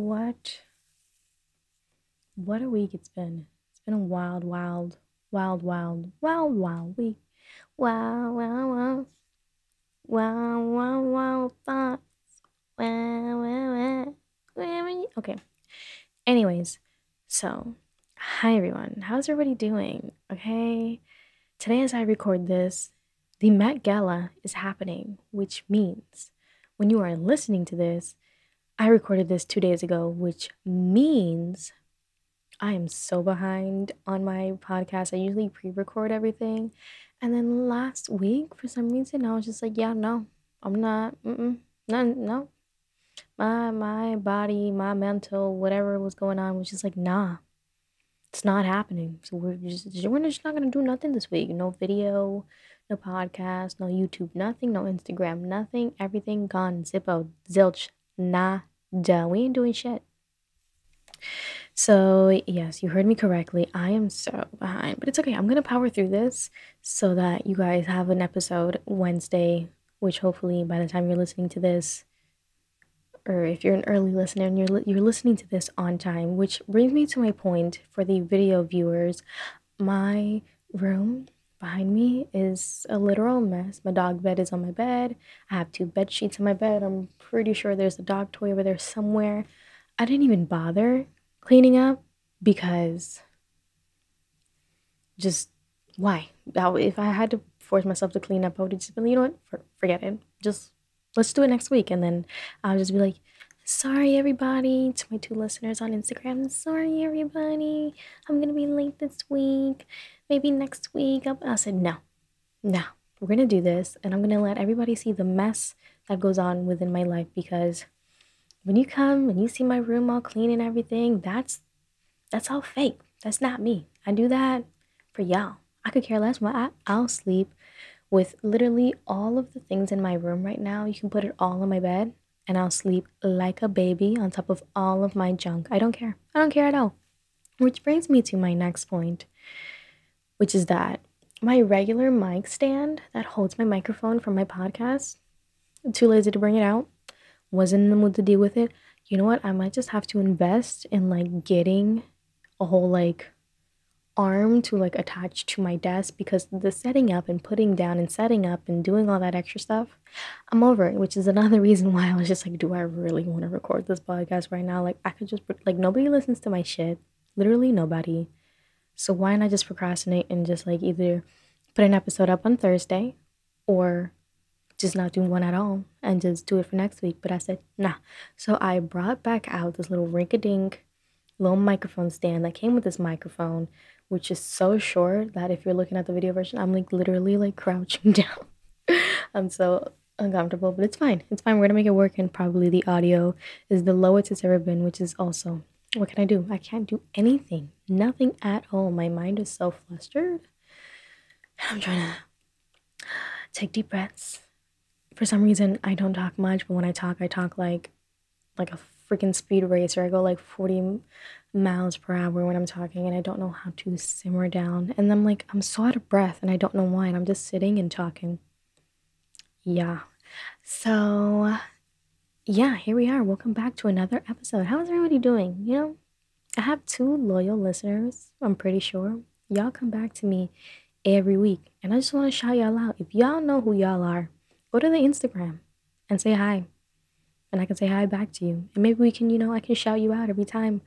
What a week it's been. It's been a wild week. Wow. Wow, thoughts. Wow. Okay. Anyways, so hi everyone. How's everybody doing? Okay. Today, as I record this, the Met Gala is happening, which means when you are listening to this, I recorded this 2 days ago, which means I am so behind on my podcast. I usually pre-record everything. And then last week, for some reason, I was just like, yeah, no, I'm not, no. My body, my mental, whatever was going on was just like, nah, it's not happening. So we're just not gonna do nothing this week. No video, no podcast, no YouTube, nothing, no Instagram, nothing. Everything gone, zippo, zilch, nada. We ain't doing shit. So, yes, you heard me correctly. I am so behind, but it's okay. I'm going to power through this so that you guys have an episode Wednesday, which hopefully by the time you're listening to this, or if you're an early listener and you're listening to this on time, which brings me to my point for the video viewers. My room behind me is a literal mess. My dog bed is on my bed. I have 2 bed sheets on my bed. I'm pretty sure there's a dog toy over there somewhere. I didn't even bother cleaning up because just why? If I had to force myself to clean up, I would just be, you know what, forget it. Just let's do it next week. And then I'll just be like, sorry, everybody, to my 2 listeners on Instagram. Sorry, everybody. I'm going to be late this week. Maybe next week. I said, no, we're going to do this. And I'm going to let everybody see the mess that goes on within my life, because when you come and you see my room all clean and everything, that's all fake. That's not me. I do that for y'all. I could care less. I'll sleep with literally all of the things in my room right now. You can put it all on my bed and I'll sleep like a baby on top of all of my junk. I don't care. I don't care at all. Which brings me to my next point, which is that my regular mic stand that holds my microphone for my podcast, I'm too lazy to bring it out. Wasn't in the mood to deal with it. You know what? I might just have to invest in like getting a whole like arm to like attach to my desk, because the setting up and putting down and setting up and doing all that extra stuff, I'm over it, which is another reason why I was just like, do I really want to record this podcast right now? Like I could just like, nobody listens to my shit. Literally nobody. So why not just procrastinate and just like either put an episode up on Thursday or just not do one at all and just do it for next week. But I said, nah. So I brought back out this little rink-a-dink little microphone stand that came with this microphone, which is so short that if you're looking at the video version, I'm like literally like crouching down. I'm so uncomfortable, but it's fine. It's fine. We're gonna make it work, and probably the audio is the lowest it's ever been, which is also, what can I do? I can't do anything. Nothing at all. My mind is so flustered. I'm trying to take deep breaths. For some reason, I don't talk much, but when I talk like a freaking speed racer. I go like 40 miles per hour when I'm talking, and I don't know how to simmer down. And I'm like, I'm so out of breath, and I don't know why, and I'm just sitting and talking. Yeah. So, yeah, here we are. Welcome back to another episode. How is everybody doing? You know, I have 2 loyal listeners, I'm pretty sure. Y'all come back to me every week, and I just want to shout y'all out. If y'all know who y'all are, go to the Instagram and say hi, and I can say hi back to you. And maybe we can, I can shout you out every time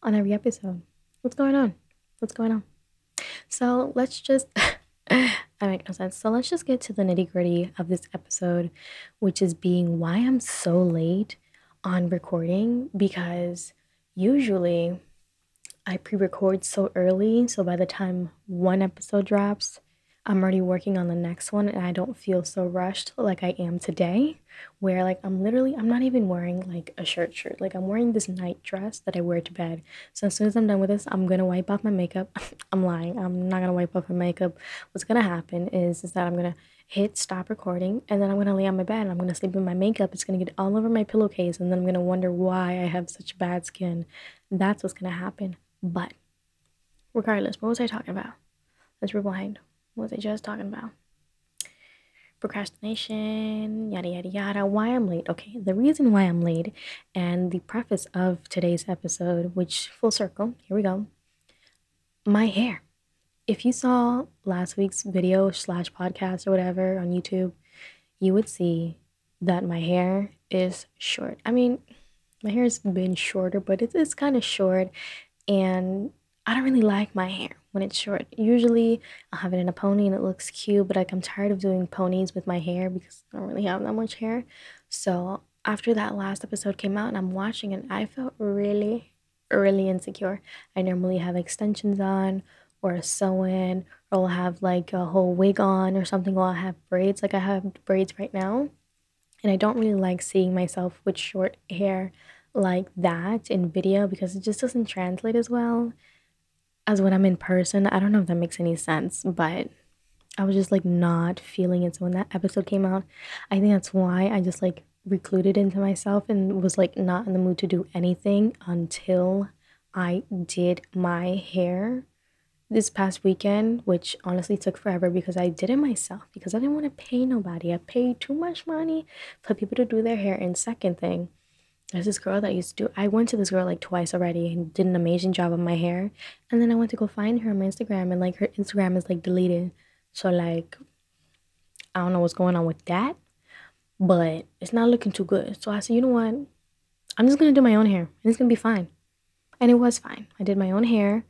on every episode. What's going on? What's going on? So let's just, I make no sense. So let's just get to the nitty-gritty of this episode, which is being why I'm so late on recording, because usually I pre-record so early, so by the time one episode drops, I'm already working on the next one, and I don't feel so rushed like I am today, where like I'm not even wearing like a shirt. Like I'm wearing this night dress that I wear to bed. So as soon as I'm done with this, I'm gonna wipe off my makeup. I'm lying. I'm not gonna wipe off my makeup. What's gonna happen is that I'm gonna hit stop recording, and then I'm gonna lay on my bed and I'm gonna sleep in my makeup. It's gonna get all over my pillowcase, and then I'm gonna wonder why I have such bad skin. That's what's gonna happen. But regardless, what was I talking about? Let's rewind. What was I just talking about? procrastination, yada yada yada. Why I'm late? Okay, the reason why I'm late and the preface of today's episode, which full circle, here we go. My hair. If you saw last week's video slash podcast or whatever on YouTube, you would see that my hair is short. I mean, my hair's been shorter, but it's kind of short, and I don't really like my hair when it's short. Usually I'll have it in a pony and it looks cute, but like I'm tired of doing ponies with my hair because I don't really have that much hair. So after that last episode came out and I'm watching it, I felt really, really insecure. I normally have extensions on or a sew-in, or I'll have like a whole wig on or something, or I'll have braids like I have braids right now. And I don't really like seeing myself with short hair like that in video because it just doesn't translate as well as when I'm in person. I don't know if that makes any sense, but I was just like not feeling it. So when that episode came out, I think that's why I just like recluded into myself and was like not in the mood to do anything until I did my hair this past weekend, which honestly took forever because I did it myself because I didn't want to pay nobody. I paid too much money for people to do their hair. And second thing, there's this girl that used to do, I went to this girl like twice already and did an amazing job of my hair. And then I went to go find her on my Instagram and like her Instagram is like deleted. So like, I don't know what's going on with that, but it's not looking too good. So I said, you know what? I'm just going to do my own hair and it's going to be fine. And it was fine. I did my own hair.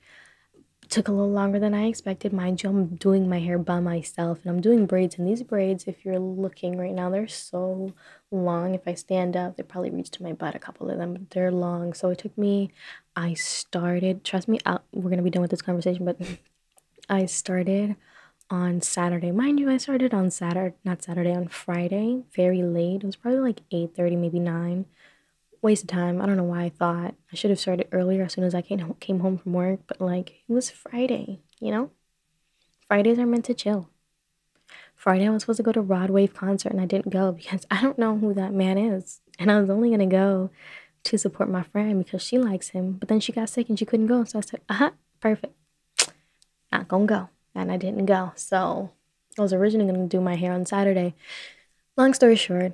Took a little longer than I expected. Mind you, I'm doing my hair by myself and I'm doing braids. And these braids, if you're looking right now, they're so long. If I stand up, they probably reach to my butt, a couple of them, but they're long. So it took me, I started, trust me, we're going to be done with this conversation, but I started on Saturday. Mind you, I started on Saturday, not Saturday, on Friday, very late. It was probably like 8:30, maybe 9. Waste of time. I don't know why I thought I should have started earlier as soon as I came home from work, but like it was Friday, you know? Fridays are meant to chill. Friday I was supposed to go to Rod Wave concert and I didn't go because I don't know who that man is. And I was only gonna go to support my friend because she likes him. But then she got sick and she couldn't go. So I said, perfect. Not gonna go. And I didn't go. So I was originally gonna do my hair on Saturday. Long story short,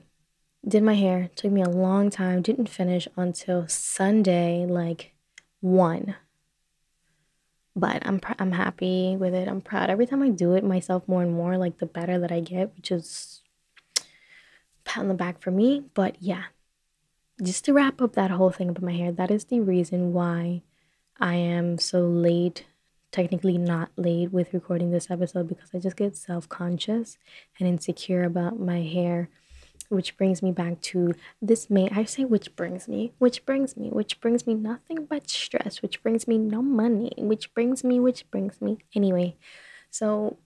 did my hair, took me a long time, didn't finish until Sunday, like 1. But I'm happy with it. I'm proud. Every time I do it myself more and more, like the better that I get, which is pat on the back for me. But yeah, just to wrap up that whole thing about my hair, that is the reason why I am so late, technically not late with recording this episode, because I just get self-conscious and insecure about my hair. Which brings me back to this May. I say which brings me nothing but stress, which brings me no money, which brings me. Anyway, so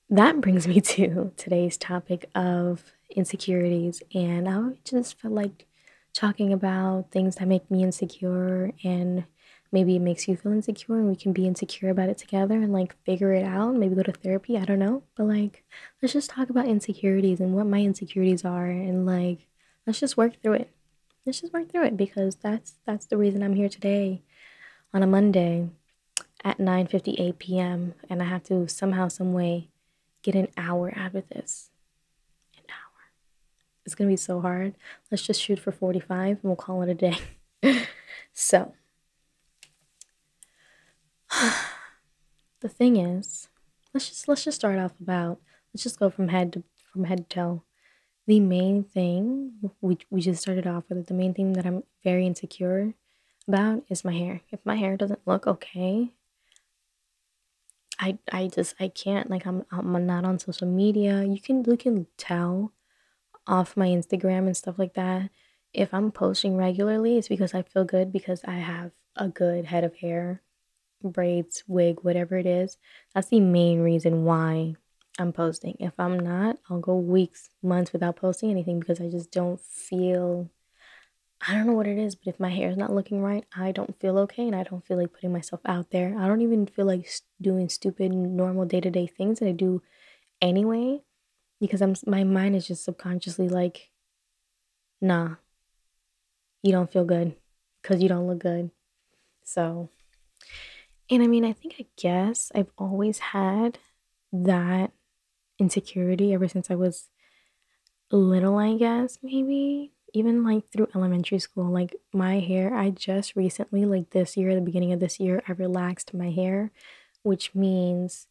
that brings me to today's topic of insecurities. And I just felt like talking about things that make me insecure, and maybe it makes you feel insecure and we can be insecure about it together and like figure it out, maybe go to therapy, I don't know, but like let's just talk about insecurities and what my insecurities are, and like let's just work through it. Because that's the reason I'm here today on a Monday at 9:58 p.m. and I have to somehow some way get an hour out of this. An hour. It's gonna be so hard. Let's just shoot for 45 and we'll call it a day. So the thing is, let's just start off about, let's just go from head to toe. The main thing we just started off with, the main thing that I'm very insecure about is my hair. If my hair doesn't look okay, I can't, like I'm not on social media. You can tell off my Instagram and stuff like that. If I'm posting regularly, it's because I feel good, because I have a good head of hair, braids, wig, whatever it is. That's the main reason why I'm posting. If I'm not, I'll go weeks, months without posting anything because I just don't feel, I don't know what it is, but if my hair is not looking right, I don't feel okay and I don't feel like putting myself out there. I don't even feel like doing stupid normal day-to-day things that I do anyway, because my mind is just subconsciously like, nah, you don't feel good because you don't look good. So, and I mean, I guess I've always had that insecurity ever since I was little, I guess, maybe. Even like through elementary school, like my hair, I just recently, like this year, the beginning of this year, I relaxed my hair, which means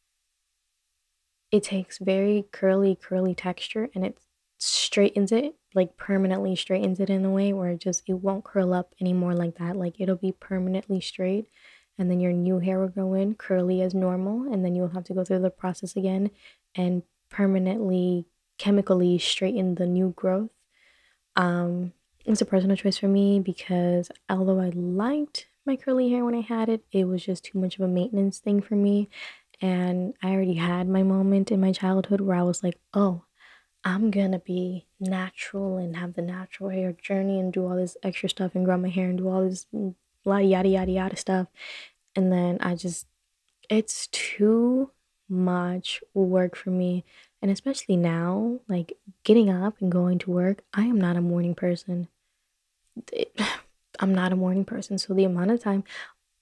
it takes very curly texture and it straightens it, like permanently straightens it in a way where it won't curl up anymore like that. Like it'll be permanently straight, and then your new hair will grow in curly as normal, and then you'll have to go through the process again and permanently chemically straighten the new growth. It's a personal choice for me because although I liked my curly hair when I had it, it was just too much of a maintenance thing for me. And I already had my moment in my childhood where I was like, oh, I'm gonna be natural and have the natural hair journey and do all this extra stuff and grow my hair and do all this blah yada yada yada stuff. And then it's too much work for me. And especially now, like getting up and going to work, I am not a morning person. It- I'm not a morning person. So the amount of time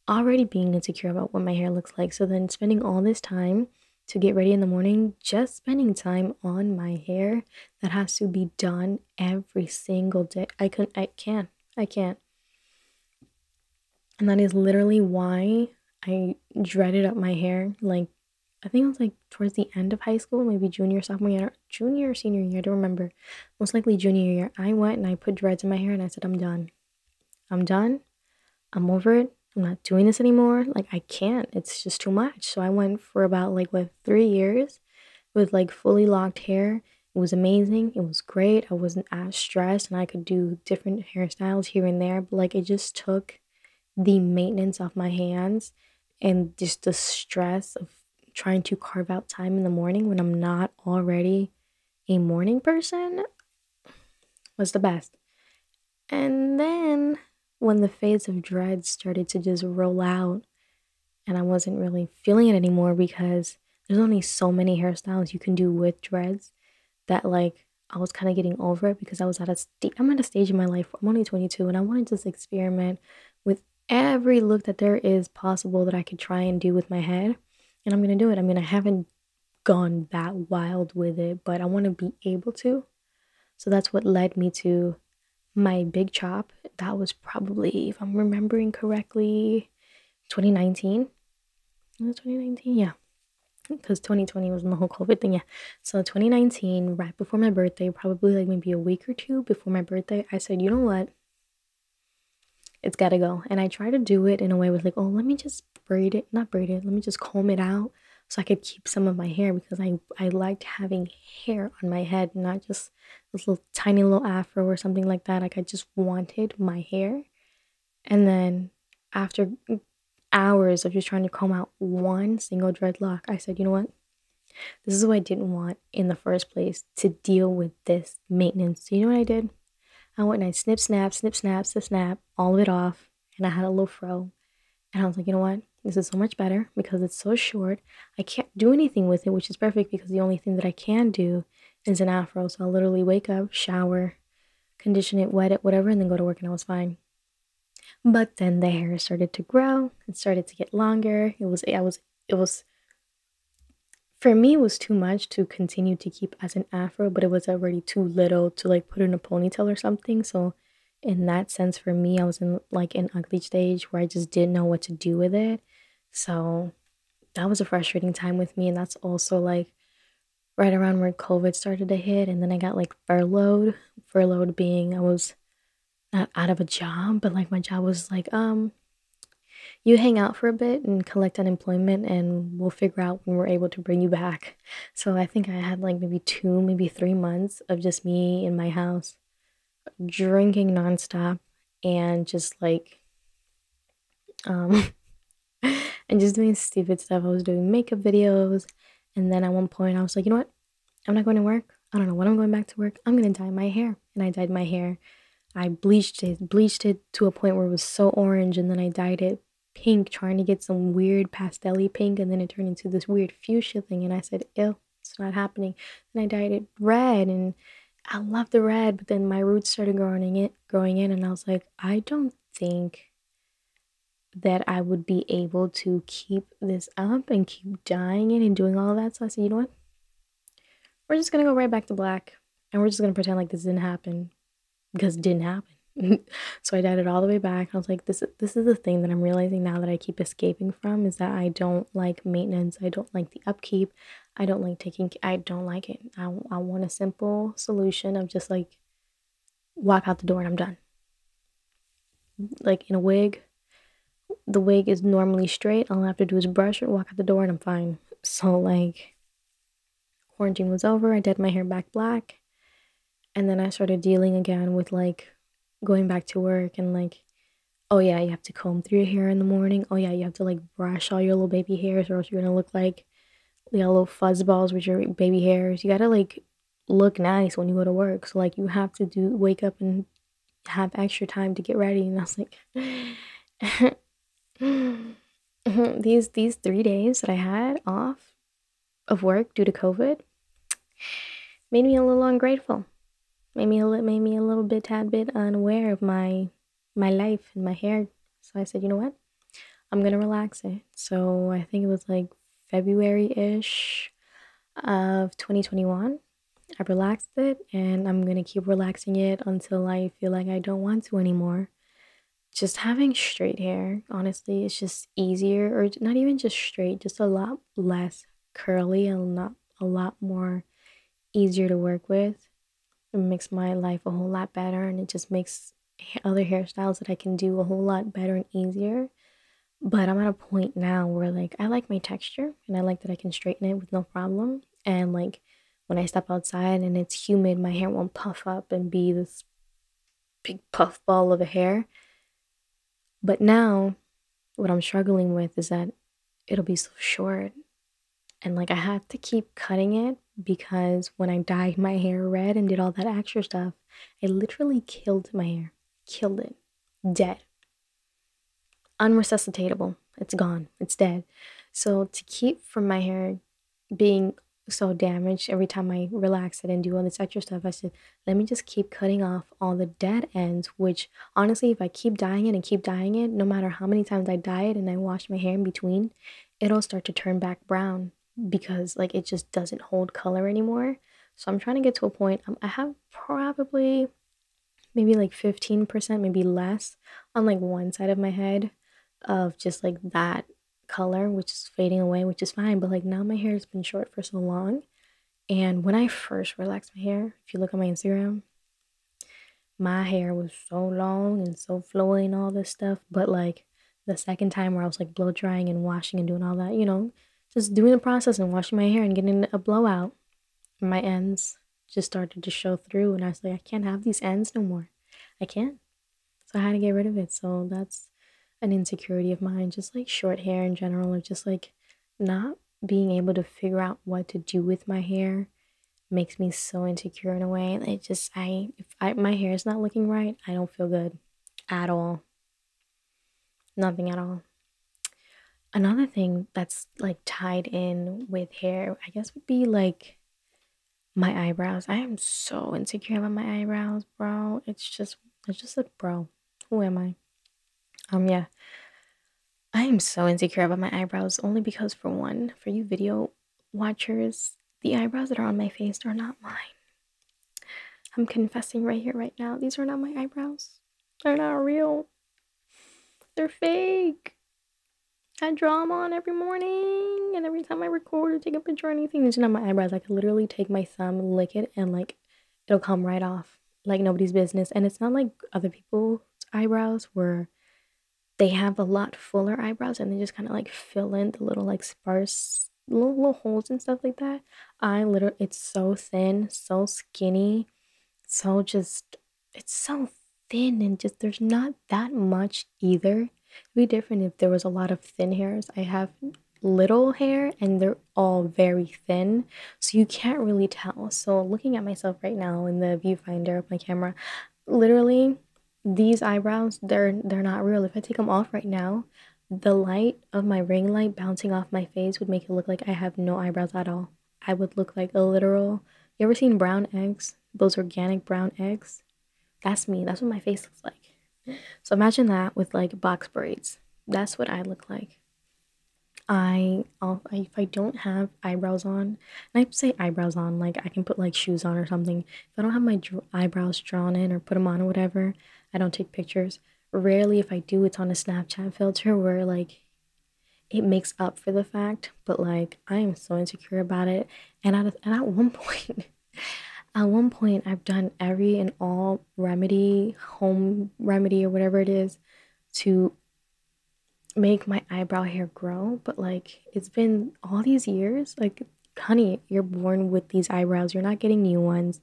already being insecure about what my hair looks like. So then spending all this time to get ready in the morning, just spending time on my hair that has to be done every single day. I can't. And that is literally why I dreaded up my hair. Like, I think it was like towards the end of high school, maybe junior, sophomore year, junior or senior year, I don't remember. Most likely junior year. I went and I put dreads in my hair and I said, I'm done. I'm done. I'm over it. I'm not doing this anymore. Like, I can't. It's just too much. So I went for about like what 3 years with like fully locked hair. It was amazing. It was great. I wasn't as stressed and I could do different hairstyles here and there. But like, it just took the maintenance off my hands and just the stress of trying to carve out time in the morning when I'm not already a morning person was the best. And then when the phase of dread started to just roll out and I wasn't really feeling it anymore because there's only so many hairstyles you can do with dreads that like I was kind of getting over it because I'm at a stage in my life. I'm only 22 and I want to just experiment with every look that there is possible that I could try and do with my head. And I'm gonna do it. I mean, I haven't gone that wild with it, but I want to be able to. So that's what led me to my big chop. That was probably, if I'm remembering correctly, 2019. Was it 2019? Yeah, because 2020 was in the whole COVID thing. Yeah. So 2019, right before my birthday, probably like maybe a week or two before my birthday, I said, you know what? It's gotta go. And I tried to do it in a way with like, oh, let me just braid it, not braid it, let me just comb it out so I could keep some of my hair because I liked having hair on my head, not just this little tiny little afro or something like that. Like I just wanted my hair. And then after hours of just trying to comb out one single dreadlock, I said, you know what? This is what I didn't want in the first place to deal with this maintenance. So you know what I did? I went and I snip, snap, all of it off, and I had a little fro. And I was like, you know what? This is so much better because it's so short. I can't do anything with it, which is perfect because the only thing that I can do is an afro. So I'll literally wake up, shower, condition it, wet it, whatever, and then go to work and I was fine. But then the hair started to grow. It started to get longer. It was for me, it was too much to continue to keep as an afro, but it was already too little to like put in a ponytail or something. So in that sense, for me, I was in like an ugly stage where I just didn't know what to do with it. So that was a frustrating time with me. And that's also like right around where COVID started to hit. And then I got like furloughed. Furloughed being I was not out of a job, but like my job was like, you hang out for a bit and collect unemployment and we'll figure out when we're able to bring you back. So I think I had like maybe 3 months of just me in my house drinking nonstop and just like um and just doing stupid stuff. I was doing makeup videos and then at one point I was like, you know what? I'm not going to work. I don't know when I'm going back to work. I'm gonna dye my hair. And I dyed my hair. I bleached it to a point where it was so orange, and then I dyed it pink, trying to get some weird pastel-y pink, and then it turned into this weird fuchsia thing, and I said, ew, it's not happening. Then I dyed it red, and I love the red, but then my roots started growing in, and I was like, I don't think that I would be able to keep this up and keep dyeing it and doing all of that. So I said, you know what? we're just gonna go right back to black, and we're just gonna pretend like this didn't happen because it didn't happen. So I dyed it all the way back. I was like, this is the thing that I'm realizing now that I keep escaping from, is that I don't like maintenance. I don't like the upkeep. I don't like I don't like it. I want a simple solution of just like walk out the door and I'm done. Like in a wig, the wig is normally straight. All I have to do is brush it, walk out the door, and I'm fine. So like quarantine was over, I dyed my hair back black, and then I started dealing again with like going back to work and like, oh yeah, you have to comb through your hair in the morning. Oh yeah, you have to like brush all your little baby hairs or else you're gonna look like little fuzz balls with your baby hairs. You gotta like look nice when you go to work. So like you have to wake up and have extra time to get ready. And I was like these 3 days that I had off of work due to COVID made me a little ungrateful. Made me a little bit tad bit unaware of my life and my hair. So I said, you know what? I'm gonna relax it. So I think it was like February-ish of 2021. I relaxed it and I'm gonna keep relaxing it until I feel like I don't want to anymore. Just having straight hair, honestly, it's just easier, or not even just straight, just a lot less curly and not a lot more easier to work with. It makes my life a whole lot better, and it just makes other hairstyles that I can do a whole lot better and easier. But I'm at a point now where like I like my texture and I like that I can straighten it with no problem. And like when I step outside and it's humid, my hair won't puff up and be this big puff ball of a hair. But now what I'm struggling with is that it'll be so short. And like I have to keep cutting it because when I dyed my hair red and did all that extra stuff, I literally killed my hair. Killed it. Dead. Unresuscitatable. It's gone. It's dead. So to keep from my hair being so damaged every time I relax it and do all this extra stuff, I said, let me just keep cutting off all the dead ends, which honestly, if I keep dyeing it and keep dyeing it, no matter how many times I dye it and I wash my hair in between, it'll start to turn back brown because like it just doesn't hold color anymore. So I'm trying to get to a point, I have probably maybe like 15%, maybe less on like one side of my head of just like that color, which is fading away, which is fine. But like now my hair has been short for so long. And when I first relaxed my hair, if you look at my Instagram, my hair was so long and so flowy and all this stuff. But like the second time where I was like blow drying and washing and doing all that, just doing the process and washing my hair and getting a blowout, my ends just started to show through. And I was like, I can't have these ends no more. I can't. So I had to get rid of it. So that's an insecurity of mine, just like short hair in general, or just like not being able to figure out what to do with my hair makes me so insecure in a way. It just if my hair is not looking right, I don't feel good at all. Nothing at all. Another thing that's like tied in with hair, I guess, would be like my eyebrows. I am so insecure about my eyebrows, bro. It's just like, bro, who am I? Yeah. I am so insecure about my eyebrows only because, for one, for you video watchers, the eyebrows that are on my face are not mine. I'm confessing right here, right now. These are not my eyebrows. They're not real. They're fake. I draw them on every morning, and every time I record or take a picture or anything, these are not my eyebrows. I could literally take my thumb, lick it, and like it'll come right off like nobody's business. And it's not like other people's eyebrows where they have a lot fuller eyebrows and they just kind of like fill in the little like sparse little holes and stuff like that. It's so thin, so skinny, so just, it's so thin and just there's not that much either. It'd be different if there was a lot of thin hairs. I have little hair and they're all very thin, so you can't really tell. So looking at myself right now in the viewfinder of my camera, literally these eyebrows, they're not real. If I take them off right now, the light of my ring light bouncing off my face would make it look like I have no eyebrows at all. I would look like a literal, you ever seen brown eggs? Those organic brown eggs? That's me. That's what my face looks like. So imagine that with like box braids. That's what I look like. If I don't have eyebrows on, and I say eyebrows on, like I can put like shoes on or something. If I don't have my eyebrows drawn in or put them on or whatever, I don't take pictures. Rarely, if I do, it's on a Snapchat filter where like it makes up for the fact. But like I am so insecure about it, and at one point, at one point, I've done every and all remedy, home remedy or whatever it is, to make my eyebrow hair grow, but like it's been all these years. Like, honey, you're born with these eyebrows. You're not getting new ones.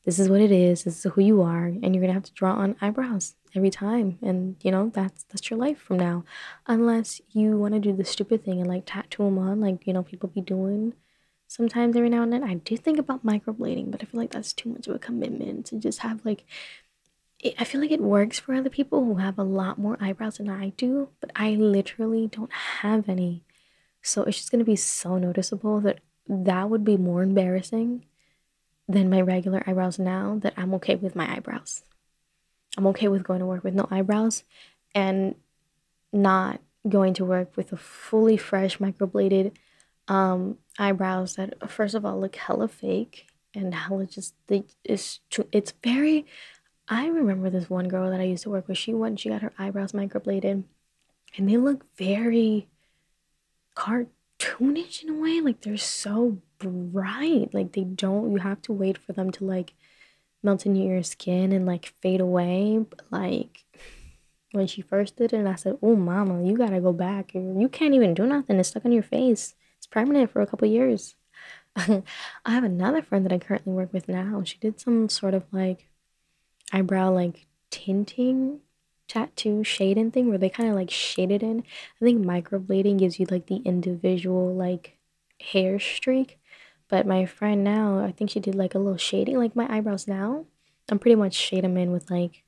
This is what it is. This is who you are, and you're gonna have to draw on eyebrows every time. And you know that's your life from now, unless you want to do the stupid thing and like tattoo them on, like you know people be doing sometimes every now and then. I do think about microblading, but I feel like that's too much of a commitment to just have like I feel like it works for other people who have a lot more eyebrows than I do, but I literally don't have any. So it's just gonna be so noticeable that that would be more embarrassing than my regular eyebrows now that I'm okay with my eyebrows. I'm okay with going to work with no eyebrows and not going to work with a fully fresh microbladed eyebrows that first of all look hella fake and hella just it's very I remember this one girl that I used to work with. She got her eyebrows microbladed, and they look very cartoonish in a way. Like they're so bright. Like they don't. You have to wait for them to like melt into your skin and like fade away. But like when she first did it, and I said, "Oh, mama, you gotta go back. You can't even do nothing. It's stuck on your face. It's permanent for a couple years." I have another friend that I currently work with now. She did some sort of like eyebrow like tinting tattoo shading thing where they kind of like shade it in. I think microblading gives you like the individual like hair streak. But my friend now, I think she did like a little shading, like my eyebrows now. I'm pretty much shade them in with like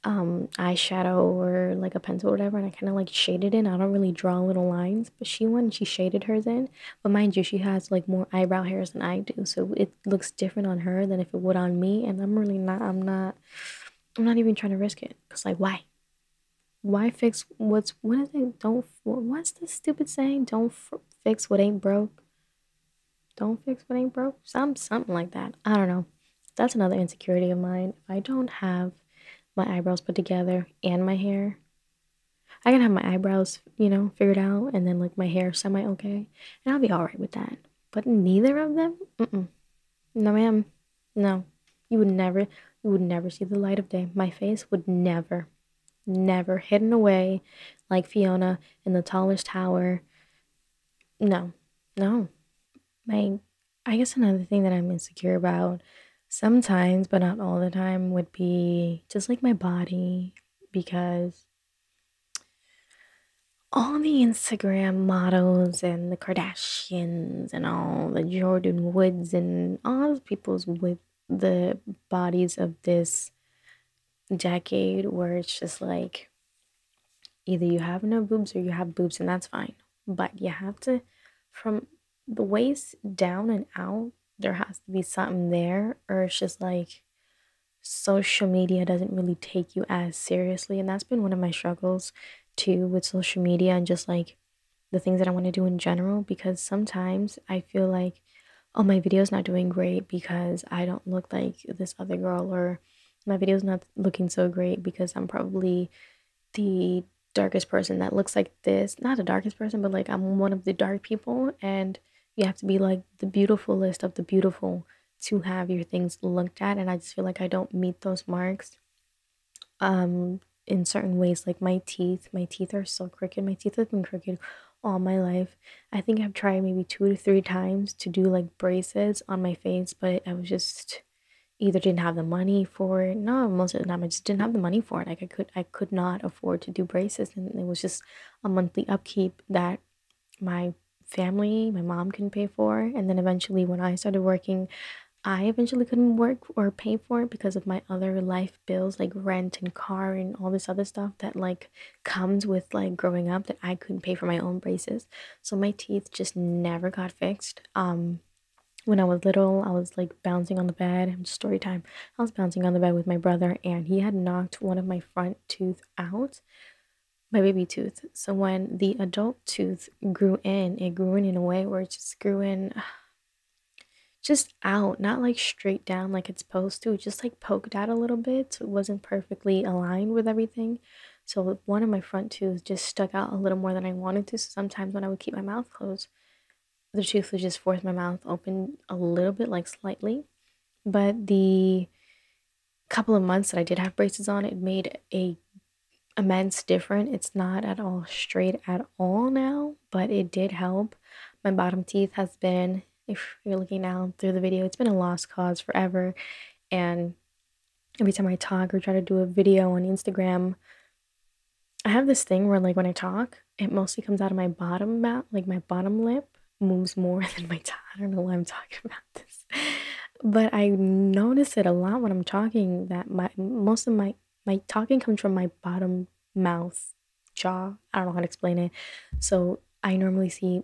eyeshadow or like a pencil or whatever, and I kind of like shaded in. I don't really draw little lines, but she went and she shaded hers in. But mind you, she has like more eyebrow hairs than I do, so it looks different on her than if it would on me. And I'm not even trying to risk it. Cause like why fix what is it? What's the stupid saying? Don't fix what ain't broke. Don't fix what ain't broke. Something like that. I don't know. That's another insecurity of mine. If I don't have my eyebrows put together and my hair, I can have my eyebrows, you know, figured out and then like my hair semi okay, and I'll be all right with that. But neither of them, no, ma'am, no. You would never see the light of day. My face would never hidden away like Fiona in the tallest tower. No, no. My, I guess another thing that I'm insecure about sometimes, but not all the time, would be just like my body because all the Instagram models and the Kardashians and all the Jordan Woods and all those people's with the bodies of this decade where it's just like either you have no boobs or you have boobs and that's fine. But you have to, from the waist down and out, there has to be something there, or it's just like social media doesn't really take you as seriously. And that's been one of my struggles too with social media and just like the things that I want to do in general, because sometimes I feel like, oh, my video's not doing great because I don't look like this other girl, or my video's not looking so great because I'm probably the darkest person that looks like this. Not the darkest person, but like I'm one of the dark people, and you have to be like the beautiful list of the beautiful to have your things looked at. And I just feel like I don't meet those marks in certain ways. Like my teeth are so crooked. My teeth have been crooked all my life. I think I've tried maybe 2 to 3 times to do like braces on my face, but I was just either didn't have the money for it. No, most of the time I just didn't have the money for it. Like I could not afford to do braces, and it was just a monthly upkeep that my family, my mom couldn't pay for. And then eventually when I started working, I eventually couldn't work or pay for it because of my other life bills, like rent and car and all this other stuff that like comes with like growing up, that I couldn't pay for my own braces. So my teeth just never got fixed. When I was little, I was like bouncing on the bed. Story time. I was bouncing on the bed with my brother, and he had knocked one of my front tooth out. my baby tooth. So when the adult tooth grew in, it grew in a way where it just grew in just out, not like straight down like it's supposed to, just like poked out a little bit. So it wasn't perfectly aligned with everything. So one of my front teeth just stuck out a little more than I wanted to. So sometimes when I would keep my mouth closed, the tooth would just force my mouth open a little bit, like slightly. But the couple of months that I did have braces on, it made a immense difference. It's not at all straight at all now, but it did help. My bottom teeth has been, if you're looking now through the video, it's been a lost cause forever. And every time I talk or try to do a video on Instagram, I have this thing where like when I talk, it mostly comes out of my bottom mouth, like my bottom lip moves more than my top. I don't know why I'm talking about this. But I notice it a lot when I'm talking that my most of my talking comes from my bottom mouth, jaw. I don't know how to explain it. So I normally see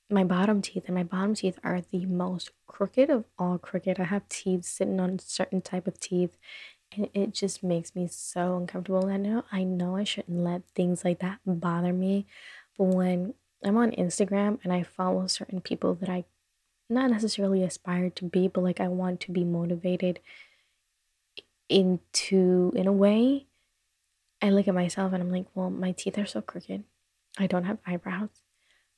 my bottom teeth, and my bottom teeth are the most crooked of all crooked. I have teeth sitting on certain type of teeth, and it just makes me so uncomfortable. I know I shouldn't let things like that bother me, but when I'm on Instagram and I follow certain people that I not necessarily aspire to be, but like I want to be motivated in a way, I look at myself and I'm like, well, my teeth are so crooked. I don't have eyebrows.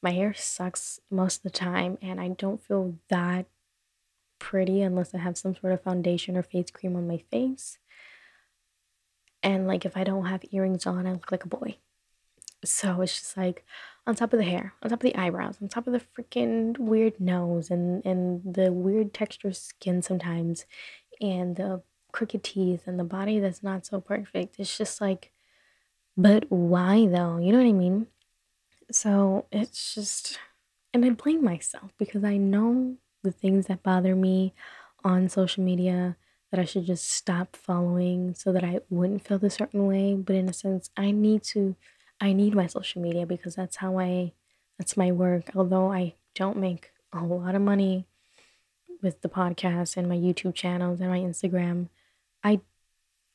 My hair sucks most of the time, and I don't feel that pretty unless I have some sort of foundation or face cream on my face. And like if I don't have earrings on, I look like a boy. So it's just like on top of the hair, on top of the eyebrows, on top of the freaking weird nose and the weird texture skin sometimes, and the crooked teeth and the body that's not so perfect. It's just like, but why though? You know what I mean? So it's just, and I blame myself because I know the things that bother me on social media that I should just stop following so that I wouldn't feel the certain way. But in a sense, I need my social media because that's my work. Although I don't make a whole lot of money with the podcast and my YouTube channels and my Instagram, I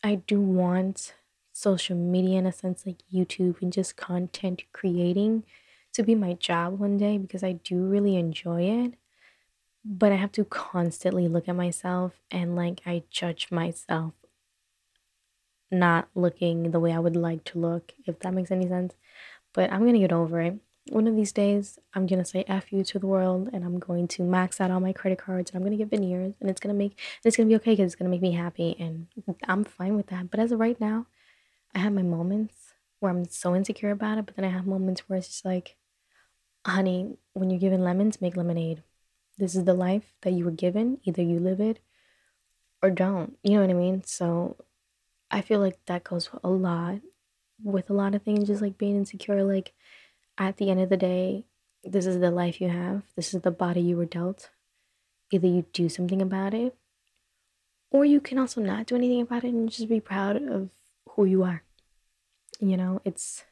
I do want social media in a sense like YouTube and just content creating to be my job one day because I do really enjoy it. But I have to constantly look at myself and like I judge myself not looking the way I would like to look, if that makes any sense. But I'm gonna get over it. One of these days, I'm gonna say F you to the world and I'm going to max out all my credit cards and I'm gonna get veneers and it's gonna be okay because it's gonna make me happy and I'm fine with that. But as of right now, I have my moments where I'm so insecure about it, but then I have moments where it's just like, honey, when you're given lemons, make lemonade. This is the life that you were given. Either you live it or don't. You know what I mean? So I feel like that goes a lot with a lot of things, just like being insecure. Like at the end of the day, this is the life you have. This is the body you were dealt. Either you do something about it, or you can also not do anything about it and just be proud of who you are. You know, it's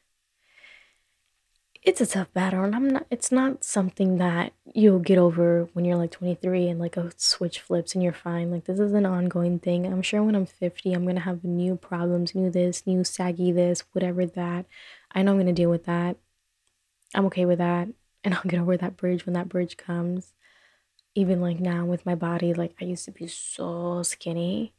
a tough battle, and it's not something that you'll get over when you're like 23 and like a switch flips and you're fine. Like this is an ongoing thing. I'm sure when I'm 50 I'm gonna have new problems, new this, new saggy this, whatever that. I know I'm gonna deal with that. I'm okay with that, and I'll get over that bridge when that bridge comes. Even like now with my body, like I used to be so skinny,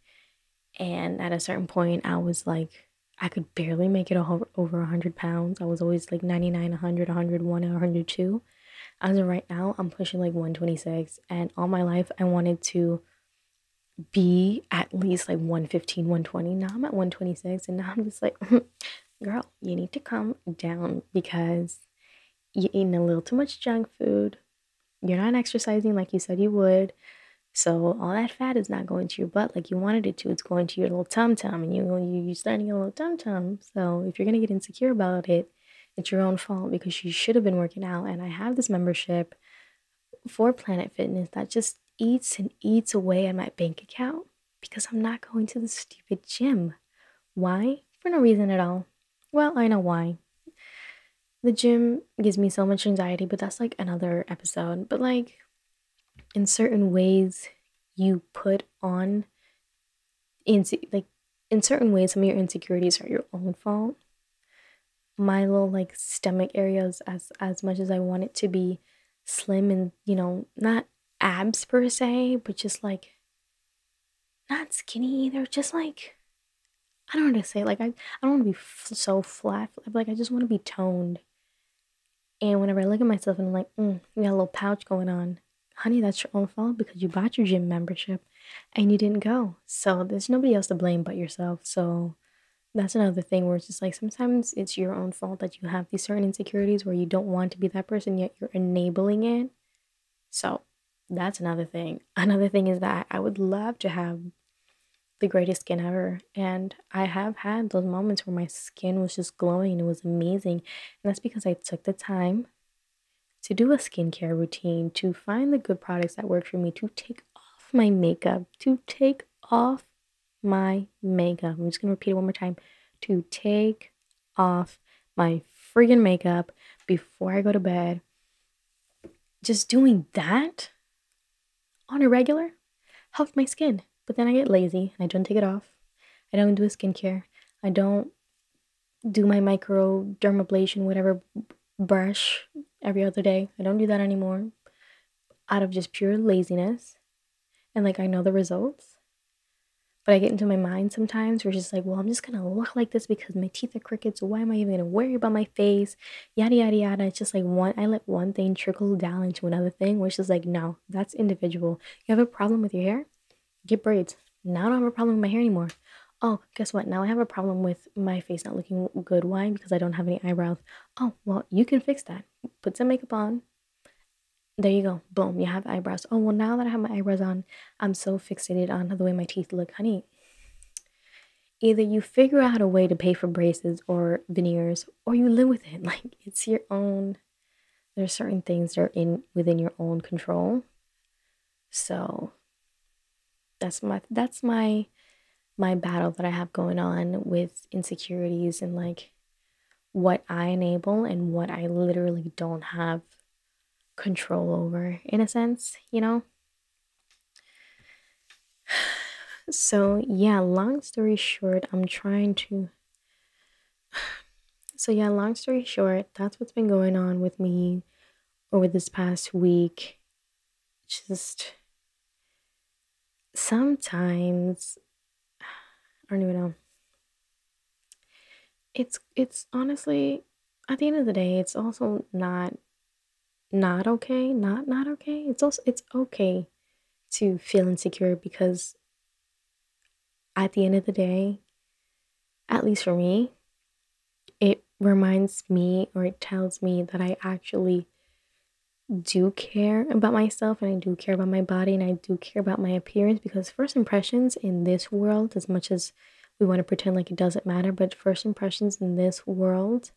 and at a certain point I was like I could barely make it over 100 pounds. I was always like 99, 100, 101, or 102. As of right now, I'm pushing like 126, and all my life I wanted to be at least like 115, 120. Now I'm at 126, and now I'm just like, girl, you need to calm down because you're eating a little too much junk food. You're not exercising like you said you would. So all that fat is not going to your butt like you wanted it to. It's going to your little tum tum, and you're starting a little tum tum. So if you're gonna get insecure about it, it's your own fault because you should have been working out. And I have this membership for Planet Fitness that just eats and eats away at my bank account because I'm not going to the stupid gym. Why? For no reason at all. Well, I know why. The gym gives me so much anxiety, but that's like another episode. But like in certain ways, you put on like in certain ways, some of your insecurities are your own fault. my little like stomach areas as much as I want it to be slim and, not abs per se, but just like not skinny either, just like I don't know how to say, like I don't want to be so flat, like I just want to be toned. And whenever I look at myself and I'm like, you got a little pouch going on, honey, that's your own fault because you bought your gym membership and you didn't go. So there's nobody else to blame but yourself. So that's another thing where it's just like sometimes it's your own fault that you have these certain insecurities where you don't want to be that person, yet you're enabling it. So that's another thing. Another thing is that I would love to have the greatest skin ever. And I have had those moments where my skin was just glowing and it was amazing. And that's because I took the time to do a skincare routine, to find the good products that work for me, to take off my makeup, to take off my makeup. I'm just gonna repeat it one more time. To take off my friggin' makeup before I go to bed. Just doing that on a regular helped my skin. But then I get lazy and I don't take it off. I don't do a skincare. I don't do my micro dermablation, whatever brush every other day. I don't do that anymore out of just pure laziness. And like I know the results. But I get into my mind sometimes where it's just like, well, I'm just gonna look like this because my teeth are crooked, so why am I even gonna worry about my face? Yada yada yada. It's just like I let one thing trickle down into another thing, which is like, no, that's individual. You have a problem with your hair? Get braids. Now I don't have a problem with my hair anymore. Oh, guess what? Now I have a problem with my face not looking good. Why? Because I don't have any eyebrows. Oh, well, you can fix that. Put some makeup on. There you go. Boom, you have eyebrows. Oh, well, now that I have my eyebrows on, I'm so fixated on the way my teeth look. Honey, either you figure out a way to pay for braces or veneers or you live with it. Like it's your own. There's certain things that are within your own control. So that's my battle that I have going on with insecurities and like what I enable and what I literally don't have control over in a sense, you know? So, yeah, long story short, long story short, that's what's been going on with me over this past week. Just sometimes, I don't even know. It's honestly, at the end of the day, it's also not okay, not okay. It's okay to feel insecure because at the end of the day, at least for me, it reminds me or it tells me that I actually do care about myself and I do care about my body and I do care about my appearance because first impressions in this world, as much as we want to pretend like it doesn't matter, but first impressions in this world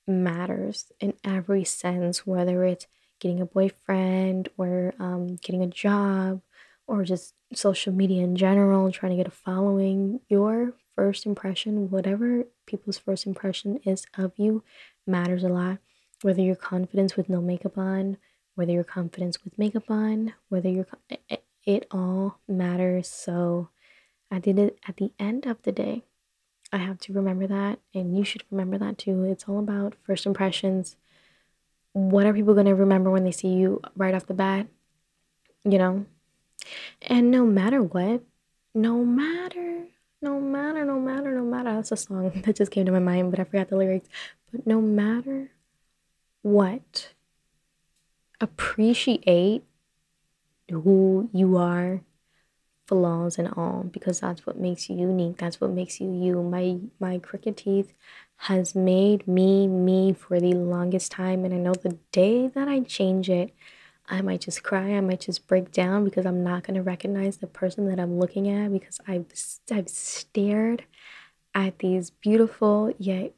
matters in every sense, whether it's getting a boyfriend or getting a job or just social media in general, trying to get a following. Your first impression, whatever people's first impression is of you, matters a lot. Whether your confidence with no makeup on, whether your confidence with makeup on, whether it all matters. So at the end of the day, I have to remember that, and you should remember that too. It's all about first impressions. What are people going to remember when they see you right off the bat? You know? And no matter what, no matter, that's a song that just came to my mind, but I forgot the lyrics. But no matter what, appreciate who you are, flaws and all, because that's what makes you unique. That's what makes you you. My crooked teeth has made me me for the longest time, and I know the day that I change it, I might just cry. I might just break down because I'm not gonna recognize the person that I'm looking at because I've stared at these beautiful yet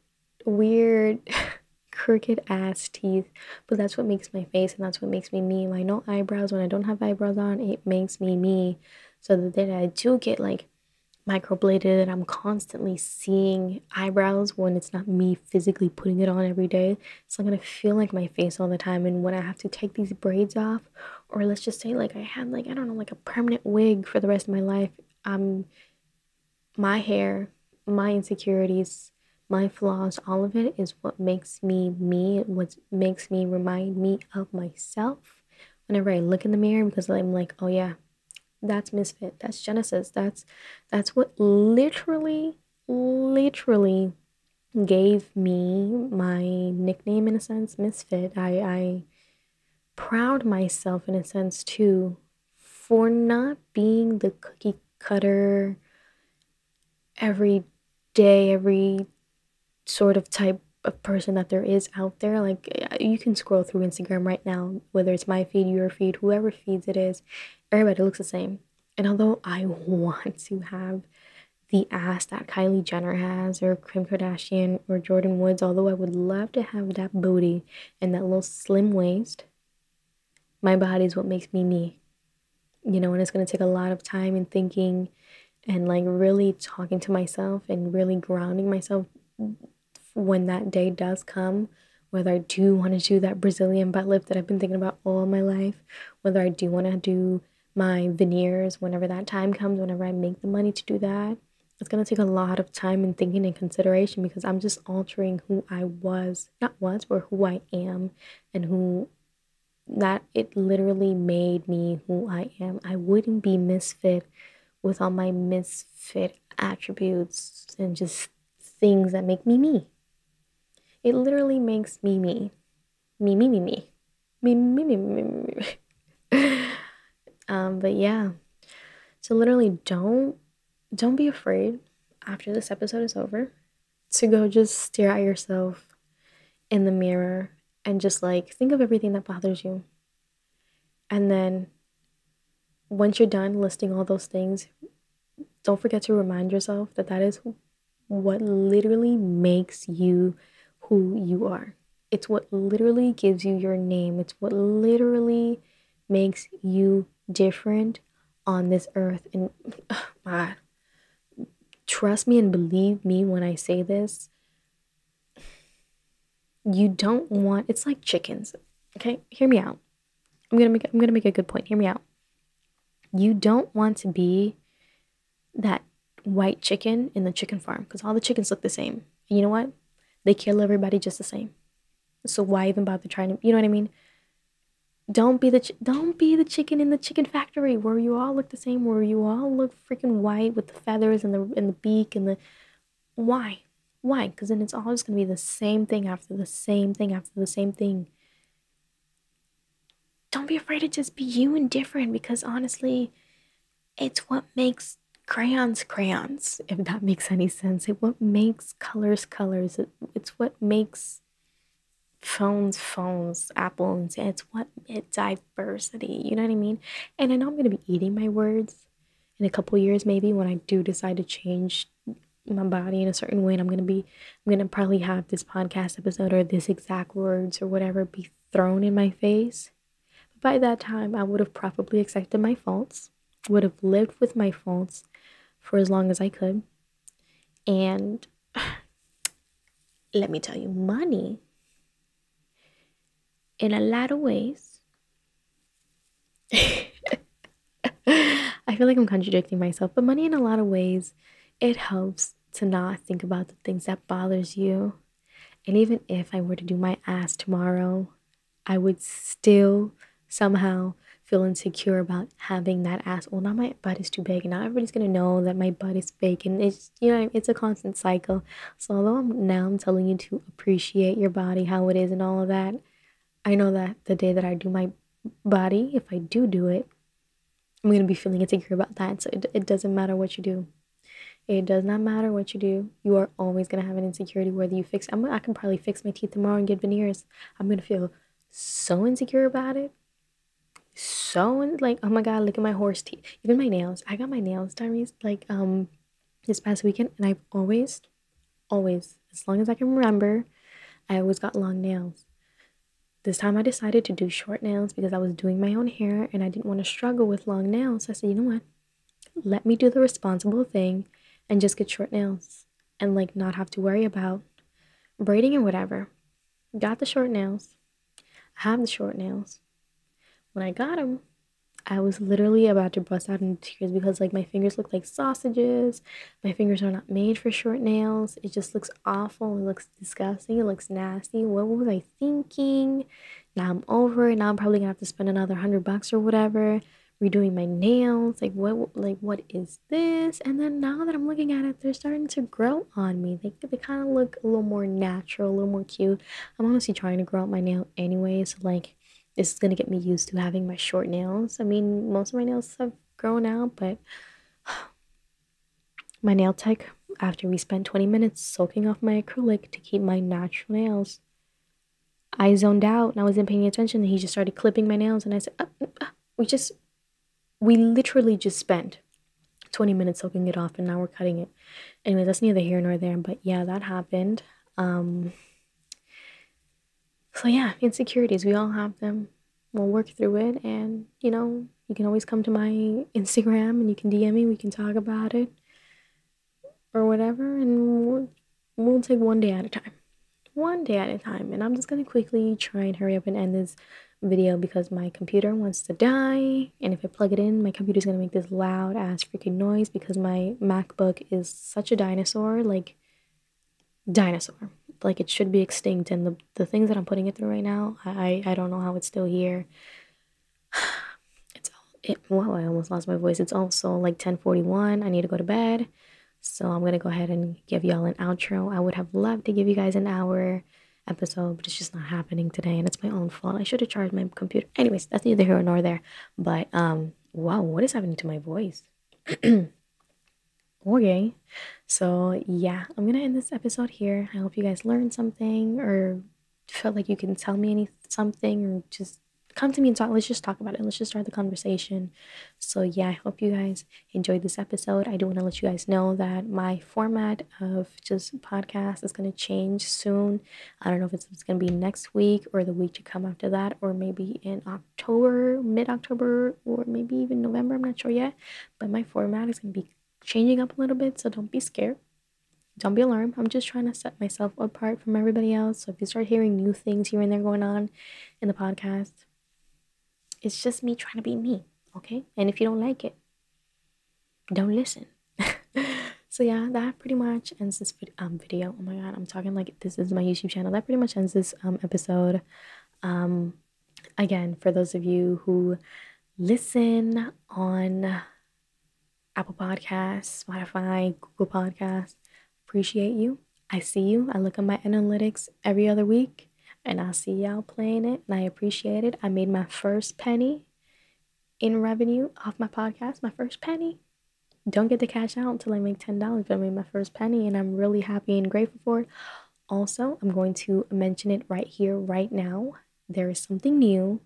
weird crooked ass teeth. But that's what makes my face and that's what makes me me. When I know eyebrows, when I don't have eyebrows on, it makes me me. So the day that I do get like microbladed and I'm constantly seeing eyebrows when it's not me physically putting it on every day, it's not gonna feel like my face all the time. And when I have to take these braids off, or let's just say like I had like I don't know like a permanent wig for the rest of my life, my hair, my insecurities, my flaws, all of it is what makes me me, what makes me remind me of myself whenever I look in the mirror, because I'm like, oh yeah, that's Misfit, that's Genesis, that's what literally gave me my nickname, in a sense, Misfit. I proud myself in a sense too for not being the cookie cutter every day, every sort of type of person that there is out there. Like, you can scroll through Instagram right now, whether it's my feed, your feed, whoever feeds it is, everybody looks the same. And although I want to have the ass that Kylie Jenner has, or Kim Kardashian, or Jordan Woods, although I would love to have that booty and that little slim waist, my body is what makes me me. You know, and it's going to take a lot of time and thinking and like really talking to myself and really grounding myself when that day does come, whether I do want to do that Brazilian butt lift that I've been thinking about all my life, whether I do want to do my veneers whenever that time comes, whenever I make the money to do that. It's going to take a lot of time and thinking and consideration, because I'm just altering who I was, not was, or who I am, and who that it literally made me who I am. I wouldn't be Misfit with all my Misfit attributes and just things that make me me. It literally makes me me. Me, me, me, me. Me, me, me, me, me, me. But yeah. So literally don't be afraid after this episode is over to go just stare at yourself in the mirror and just like think of everything that bothers you. And then once you're done listing all those things, don't forget to remind yourself that that is what literally makes you who you are. It's what literally gives you your name. It's what literally makes you different on this earth. And God, trust me and believe me when I say this. You don't want, it's like chickens. Okay? Hear me out. I'm gonna make a good point. Hear me out. You don't want to be that white chicken in the chicken farm, because all the chickens look the same. And you know what? They kill everybody just the same. So why even bother trying to, you know what I mean? Don't be the chicken in the chicken factory where you all look the same, where you all look freaking white with the feathers and the beak and the why? Why? Because then it's all just gonna be the same thing after the same thing after the same thing. Don't be afraid to just be you and different, because honestly, it's what makes crayons crayons, if that makes any sense. It's what makes colors colors. It's what makes phones, apples. It's what it diversity. You know what I mean? And I know I'm gonna be eating my words in a couple years, maybe when I do decide to change my body in a certain way, and I'm gonna probably have this podcast episode or this exact words or whatever be thrown in my face. But by that time, I would have probably accepted my faults, would have lived with my faults for as long as I could. And let me tell you, money, in a lot of ways, I feel like I'm contradicting myself, but money in a lot of ways, it helps to not think about the things that bothers you. And even if I were to do my ass tomorrow, I would still somehow feel insecure about having that ass. Well, now my butt is too big, and now everybody's gonna know that my butt is fake, and it's, you know, it's a constant cycle. So although I'm telling you to appreciate your body, how it is, and all of that, I know that the day that I do my body, if I do it, I'm gonna be feeling insecure about that. So it doesn't matter what you do. It does not matter what you do. You are always gonna have an insecurity, whether you fix. I can probably fix my teeth tomorrow and get veneers. I'm gonna feel so insecure about it. So like, oh my god, look at my horse teeth. Even my nails. I got my nails done like this past weekend, and I've always, as long as I can remember, I always got long nails. This time I decided to do short nails because I was doing my own hair and I didn't want to struggle with long nails. So I said, you know what? Let me do the responsible thing and just get short nails and like not have to worry about braiding or whatever. Got the short nails. I have the short nails. When I got them, I was literally about to bust out into tears because like my fingers look like sausages. My fingers are not made for short nails. It just looks awful. It looks disgusting. It looks nasty. What was I thinking? Now I'm over it. Now I'm probably gonna have to spend another $100 or whatever redoing my nails. What is this? And then now that I'm looking at it, they're starting to grow on me. They kind of look a little more natural, a little more cute. I'm honestly trying to grow out my nail anyway, so like this is gonna get me used to having my short nails. I mean, most of my nails have grown out, but my nail tech, after we spent 20 minutes soaking off my acrylic to keep my natural nails, I zoned out and I wasn't paying attention. And he just started clipping my nails, and I said, we just we literally just spent 20 minutes soaking it off and now we're cutting it. Anyway, that's neither here nor there, but yeah, that happened. So yeah, insecurities, we all have them. We'll work through it, and you can always come to my Instagram and you can DM me, we can talk about it or whatever, and we'll take one day at a time. One day at a time. And I'm just gonna quickly try and hurry up and end this video because my computer wants to die, and if I plug it in, my computer's gonna make this loud ass freaking noise because my MacBook is such a dinosaur, like dinosaur, like it should be extinct. And the things that I'm putting it through right now, I don't know how it's still here. Wow, I almost lost my voice. It's also like 10:41. I need to go to bed. So I'm gonna go ahead and give y'all an outro. I would have loved to give you guys an hour episode, but it's just not happening today, and it's my own fault. I should have charged my computer. Anyways, that's neither here nor there. But wow, what is happening to my voice? Okay. So yeah, I'm gonna end this episode here. I hope you guys learned something or felt like you can tell me something, or just come to me and talk. Let's just talk about it. Let's just start the conversation. So yeah, I hope you guys enjoyed this episode. I do want to let you guys know that my format of just podcast is gonna change soon. I don't know if it's gonna be next week or the week to come after that, or maybe in October, mid-October, or maybe even November. I'm not sure yet. But my format is gonna be changing up a little bit, so don't be scared. Don't be alarmed. I'm just trying to set myself apart from everybody else. So if you start hearing new things here and there going on in the podcast, it's just me trying to be me, okay? And if you don't like it, don't listen. So yeah, that pretty much ends this video. Oh my god, I'm talking like this is my YouTube channel. That pretty much ends this episode. Again, for those of you who listen on Apple Podcasts, Spotify, Google Podcasts, appreciate you. I see you. I look at my analytics every other week and I see y'all playing it and I appreciate it. I made my first penny in revenue off my podcast, my first penny. Don't get the cash out until I make $10, but I made my first penny and I'm really happy and grateful for it. Also, I'm going to mention it right here, right now. There is something new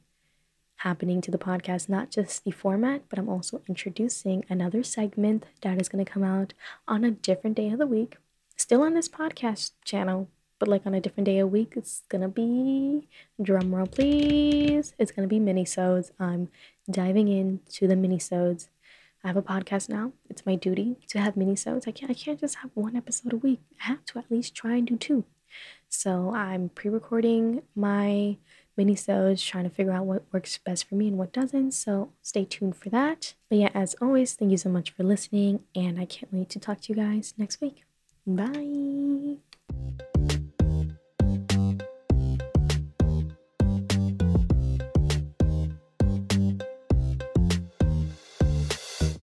happening to the podcast, not just the format, but I'm also introducing another segment that is going to come out on a different day of the week, still on this podcast channel, but like on a different day of the week. It's going to be, drum roll please, it's going to be mini-sodes. I'm diving into the mini-sodes. I have a podcast now. It's my duty to have mini-sodes. I can't just have one episode a week. I have to at least try and do two. So I'm pre-recording my mini-sodes, trying to figure out what works best for me and what doesn't. So stay tuned for that. But yeah, as always, thank you so much for listening, and I can't wait to talk to you guys next week. Bye.